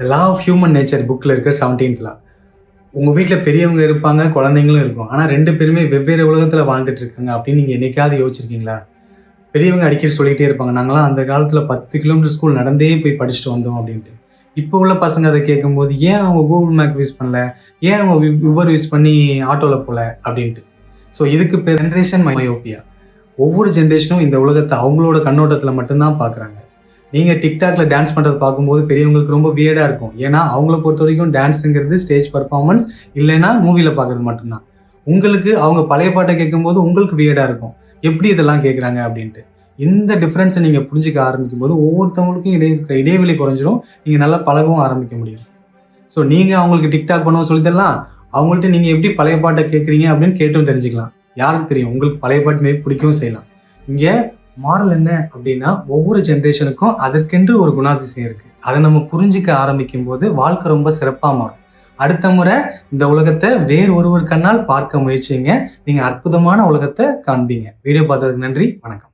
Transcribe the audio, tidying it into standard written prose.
The law of human nature புக்கில் இருக்கிற 17th லா. உங்கள் வீட்டில் பெரியவங்க இருப்பாங்க, குழந்தைங்களும் இருக்கும். ஆனால் 2 பேருமே வெவ்வேறு உலகத்தில் வாழ்ந்துட்டு இருக்காங்க அப்படின்னு நீங்கள் என்னைக்காவது யோசிச்சிருக்கீங்களா? பெரியவங்க அடிக்கடி சொல்லிகிட்டே இருப்பாங்க, நாங்களாம் அந்த காலத்தில் 10 கிலோமீட்டர் ஸ்கூல் நடந்தே போய் படிச்சுட்டு வந்தோம் அப்படின்ட்டு. இப்போ உள்ள பசங்க அதை கேட்கும்போது ஏன் அவங்க கூகுள் மேப் யூஸ் பண்ணல, ஏன் அவங்க உபர் யூஸ் பண்ணி ஆட்டோவில் போகல அப்படின்ட்டு. ஸோ இதுக்கு பேர் ஜென்ரேஷன் மயோபியா. ஒவ்வொரு ஜென்ரேஷனும் இந்த உலகத்தை அவங்களோட கண்ணோட்டத்தில் மட்டும்தான் பார்க்குறாங்க. நீங்கள் டிக்டாக்ல டான்ஸ் பண்ணுறது பார்க்கும்போது பெரியவங்களுக்கு ரொம்ப வியர்டாக இருக்கும். ஏன்னா அவங்கள பொறுத்த வரைக்கும் டான்ஸுங்கிறது ஸ்டேஜ் பர்ஃபார்மன்ஸ், இல்லைன்னா மூவியில் பார்க்குறது மட்டும்தான். உங்களுக்கு அவங்க பழைய பாட்டை கேட்கும்போது உங்களுக்கு வியர்டாக இருக்கும், எப்படி இதெல்லாம் கேட்குறாங்க அப்படின்ட்டு. இந்த டிஃப்ரென்ஸை நீங்கள் புரிஞ்சிக்க ஆரம்பிக்கும் போது ஒவ்வொருத்தவங்களுக்கும் இருக்கிற இடைவெளி குறைஞ்சிரும், நீங்கள் நல்லா பழகவும் ஆரம்பிக்க முடியும். ஸோ நீங்கள் அவங்களுக்கு டிக்டாக் பண்ணவும் சொல்லித்தரலாம், அவங்கள்ட்ட நீங்கள் எப்படி பழைய பாட்டை கேட்குறீங்க அப்படின்னு கேட்டும் தெரிஞ்சுக்கலாம். யாருக்கு தெரியும், உங்களுக்கு பழைய பாட்டு மேபி பிடிக்கவும் செய்யலாம். இங்கே மாரல் என்ன அப்படின்னா, ஒவ்வொரு ஜென்ரேஷனுக்கும் அதற்கென்று ஒரு குணாதிசயம் இருக்குது. அதை நம்ம புரிஞ்சிக்க ஆரம்பிக்கும் போது வாழ்க்கை ரொம்ப சிறப்பாக மாறும். அடுத்த முறை இந்த உலகத்தை வேறு ஒருவர் கண்ணால் பார்க்க முயற்சிங்க. நீங்கள் அற்புதமான உலகத்தை காண்பீங்க. வீடியோ பார்த்ததுக்கு நன்றி. வணக்கம்.